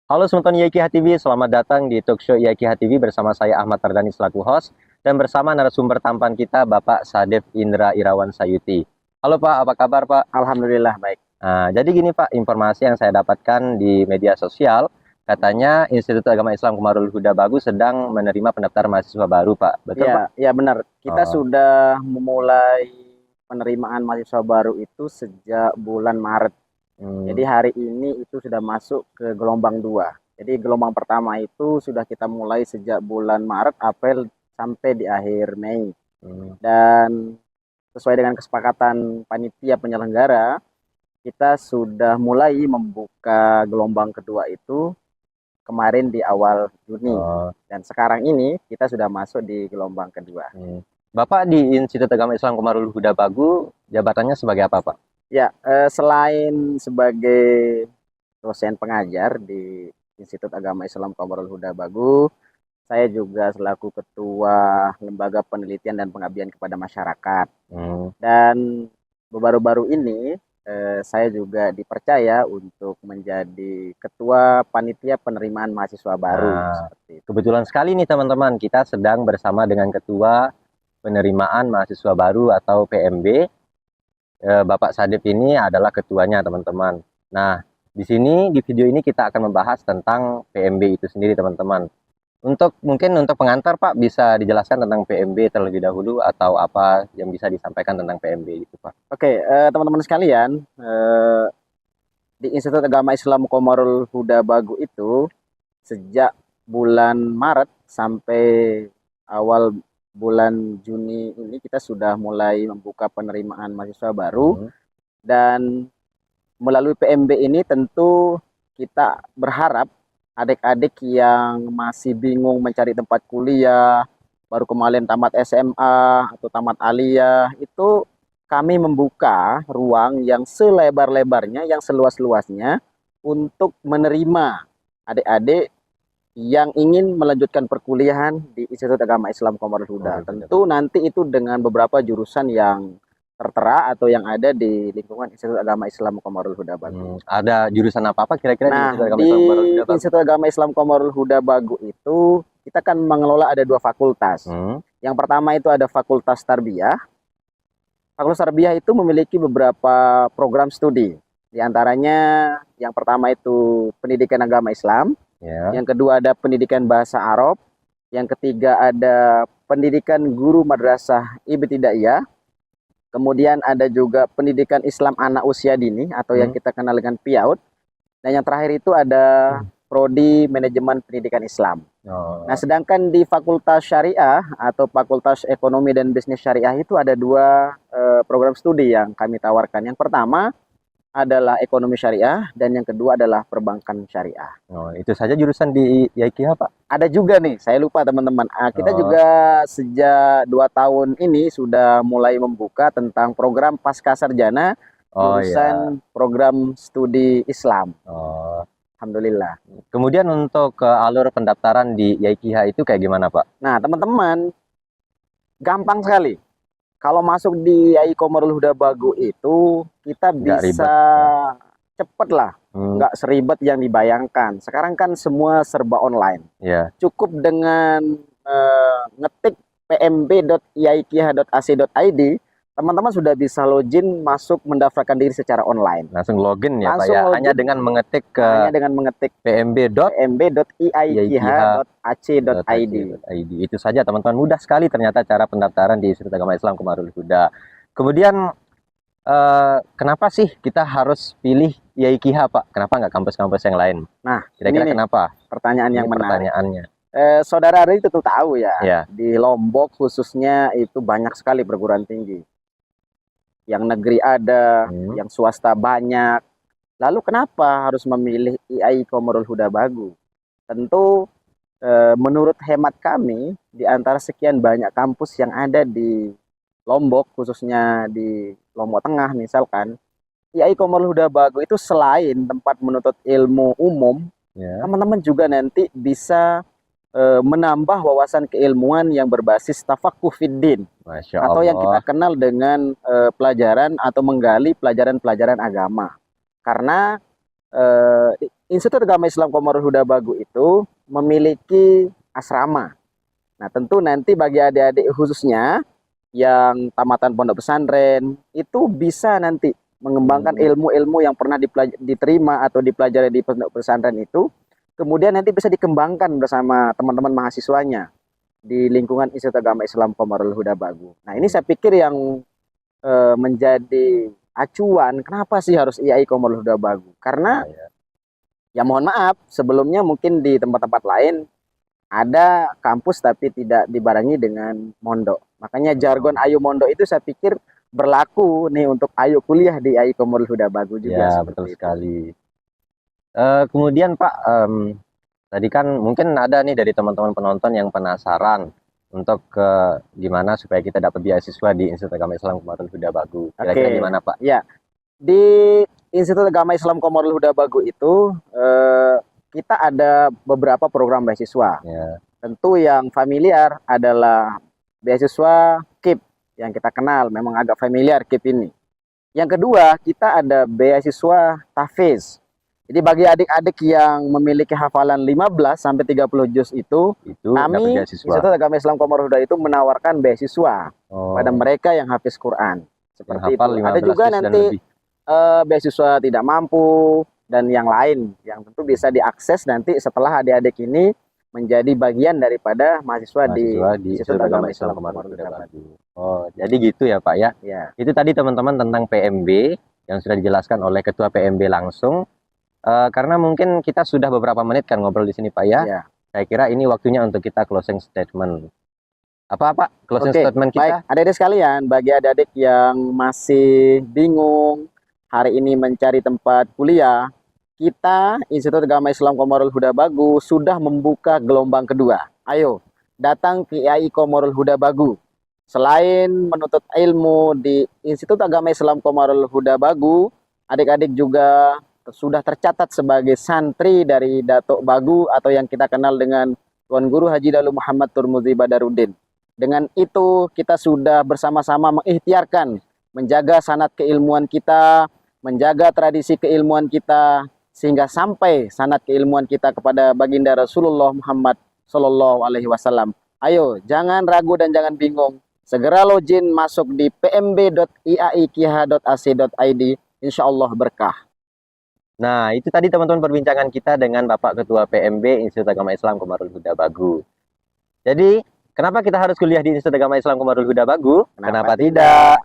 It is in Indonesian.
Halo Semeton YKH TV, selamat datang di Talkshow YKH TV bersama saya Ahmad Tardani selaku host dan bersama narasumber tampan kita Bapak Sadef Indra Irawan Sayuti. Halo Pak, apa kabar Pak? Alhamdulillah baik. Nah, jadi gini Pak, informasi yang saya dapatkan di media sosial, katanya Institut Agama Islam Komarul Huda Bagus sedang menerima pendaftar mahasiswa baru Pak. Betul Pak? Ya, ya benar. Kita Oh, sudah memulai penerimaan mahasiswa baru itu sejak bulan Maret. Jadi hmm, hari ini itu sudah masuk ke gelombang 2. Jadi gelombang pertama itu sudah kita mulai sejak bulan Maret, April sampai di akhir Mei. hmm. Dan sesuai dengan kesepakatan panitia penyelenggara, kita sudah mulai membuka gelombang kedua itu kemarin di awal Juni. Oh, Dan sekarang ini kita sudah masuk di gelombang kedua. hmm. Bapak di Institut Agama Islam Komarul Huda Bagus, jabatannya sebagai apa Pak? Ya, selain sebagai dosen pengajar di Institut Agama Islam Komarul Huda Bagu, saya juga selaku ketua Lembaga Penelitian dan Pengabdian kepada Masyarakat. Hmm. Dan baru-baru ini saya juga dipercaya untuk menjadi ketua panitia penerimaan mahasiswa baru Nah, seperti itu. kebetulan sekali nih teman-teman, kita sedang bersama dengan Ketua Penerimaan Mahasiswa Baru atau PMB. Bapak Sadip ini adalah ketuanya teman-teman. Nah, di sini di video ini kita akan membahas tentang PMB itu sendiri teman-teman. Mungkin untuk pengantar Pak bisa dijelaskan tentang PMB terlebih dahulu atau apa yang bisa disampaikan tentang PMB itu Pak. Oke, teman-teman sekalian, di Institut Agama Islam Komarul Huda Bagu itu sejak bulan Maret sampai awal bulan Juni ini kita sudah mulai membuka penerimaan mahasiswa baru. Hmm. Dan melalui PMB ini tentu kita berharap adik-adik yang masih bingung mencari tempat kuliah, baru kemarin tamat SMA atau tamat aliyah, itu kami membuka ruang yang selebar-lebarnya, yang seluas-luasnya untuk menerima adik-adik yang ingin melanjutkan perkuliahan di Institut Agama Islam Komarul Huda. Tentu nanti itu dengan beberapa jurusan yang tertera atau yang ada di lingkungan Institut Agama Islam Komarul Huda Bagu. Ada jurusan apa-apa kira-kira di Institut Nah, Agama di Islam Komarul Huda Bagus? Institut Agama Islam Komarul Huda Bagu itu kita kan mengelola ada 2 fakultas. Hmm. Yang pertama itu ada Fakultas Tarbiyah. Fakultas Tarbiyah itu memiliki beberapa program studi. Di antaranya yang pertama itu pendidikan agama Islam, Ya. yang kedua ada pendidikan bahasa Arab, yang ketiga ada pendidikan guru madrasah ibtidaiyah, kemudian ada juga pendidikan Islam anak usia dini atau yang Hmm. kita kenal dengan PIAUD, dan yang terakhir itu ada prodi manajemen pendidikan Islam. Oh. Nah, sedangkan di Fakultas Syariah atau Fakultas Ekonomi dan Bisnis Syariah itu ada 2 program studi yang kami tawarkan. Yang pertama adalah ekonomi syariah dan yang kedua adalah perbankan syariah. Oh, itu saja jurusan di YKH Pak. Ada juga nih, saya lupa teman-teman. Kita Oh. juga sejak 2 tahun ini sudah mulai membuka tentang program pasca sarjana Oh ya. jurusan program studi Islam. Oh. Alhamdulillah. Kemudian untuk alur pendaftaran di YKH itu kayak gimana Pak? Nah, teman-teman, gampang sekali. Kalau masuk di AI Komarul Huda Bagu itu kita Nggak bisa ribet. cepet lah, Hmm. nggak seribet yang dibayangkan. Sekarang kan semua serba online. Ya. Cukup dengan ngetik pmb.iaikiha.ac.id, teman-teman sudah bisa login masuk mendaftarkan diri secara online. Langsung login ya Pak Langsung ya. login Hanya dengan mengetik ke hanya dengan mengetik pmb.iaikiha.ac.id. Itu saja teman-teman. Mudah sekali ternyata cara pendaftaran di Institut Agama Islam Komarul Huda. Kemudian kenapa sih kita harus pilih YKH Pak? Kenapa nggak kampus-kampus yang lain? Nah, Kira-kira ini nih kenapa? pertanyaan Ini yang menarik. pertanyaannya. Saudara Ari tentu tahu ya, Ya. di Lombok khususnya itu banyak sekali perguruan tinggi. Yang negeri ada, Hmm. yang swasta banyak. Lalu kenapa harus memilih IAI Komarul Huda Bagu? Tentu menurut hemat kami, di antara sekian banyak kampus yang ada di Lombok, khususnya di Lombok Tengah misalkan, IAI Komarul Huda Bagu itu selain tempat menuntut ilmu umum, Ya. teman-teman juga nanti bisa menambah wawasan keilmuan yang berbasis tafakuh fiddin Masya atau yang kita Allah. kenal dengan pelajaran atau menggali pelajaran-pelajaran agama. Karena Institut Agama Islam Komarul Huda Bagu itu memiliki asrama. Nah, tentu nanti bagi adik-adik khususnya yang tamatan pondok pesantren itu bisa nanti mengembangkan ilmu-ilmu yang pernah diterima atau dipelajari di pondok pesantren itu, kemudian nanti bisa dikembangkan bersama teman-teman mahasiswanya di lingkungan Institut Agama Islam Komarul Huda Bagu. Nah, ini saya pikir yang menjadi acuan kenapa sih harus IAI Komarul Huda Bagu. Karena ya mohon maaf, sebelumnya mungkin di tempat-tempat lain ada kampus tapi tidak dibarengi dengan mondok. Makanya jargon Ayo Mondok itu saya pikir berlaku nih untuk Ayo Kuliah di IAI Komarul Huda Bagu juga. Ya, betul sekali. Kemudian Pak, tadi kan mungkin ada nih dari teman-teman penonton yang penasaran untuk gimana supaya kita dapat beasiswa di Institut Agama Islam Komarul Huda Bagu. Kira-kira gimana Pak? Ya, di Institut Agama Islam Komarul Huda Bagu itu kita ada beberapa program beasiswa. Ya. Tentu yang familiar adalah beasiswa KIP yang kita kenal, memang agak familiar KIP ini. Yang kedua, kita ada beasiswa tahfiz. Jadi bagi adik-adik yang memiliki hafalan 15 sampai 30 juz itu kami Institut Agama Islam Komarul Huda itu menawarkan beasiswa pada mereka yang hafiz Quran. Seperti itu. Ada juga nanti beasiswa tidak mampu dan yang lain yang tentu bisa diakses nanti setelah adik-adik ini menjadi bagian daripada mahasiswa di Institut Agama Islam Komarul Huda Bagu. Oh, jadi gitu ya Pak ya? Ya. Itu tadi teman-teman tentang PMB yang sudah dijelaskan oleh Ketua PMB langsung. Karena mungkin kita sudah beberapa menit kan ngobrol di sini Pak ya. Ya. Saya kira ini waktunya untuk kita closing statement. Apa closing statement kita? Baik, adik-adik sekalian, bagi adik-adik yang masih bingung hari ini mencari tempat kuliah, kita Institut Agama Islam Komarul Huda Bagu sudah membuka gelombang kedua. Ayo, datang ke IAI Komarul Huda Bagu. Selain menuntut ilmu di Institut Agama Islam Komarul Huda Bagu, adik-adik juga sudah tercatat sebagai santri dari Datuk Bagu atau yang kita kenal dengan Tuan Guru Haji Dalu Muhammad Turmuzi Badaruddin. Dengan itu kita sudah bersama-sama mengikhtiarkan menjaga sanad keilmuan kita, menjaga tradisi keilmuan kita, sehingga sampai sanad keilmuan kita kepada baginda Rasulullah Muhammad Sallallahu Alaihi Wasallam. Ayo, jangan ragu dan jangan bingung. Segera login masuk di pmb.iaikiha.ac.id. Insya Allah berkah. Nah, itu tadi teman-teman perbincangan kita dengan Bapak Ketua PMB Institut Agama Islam Komarul Huda Bagu. Jadi, kenapa kita harus kuliah di Institut Agama Islam Komarul Huda Bagu? Kenapa tidak?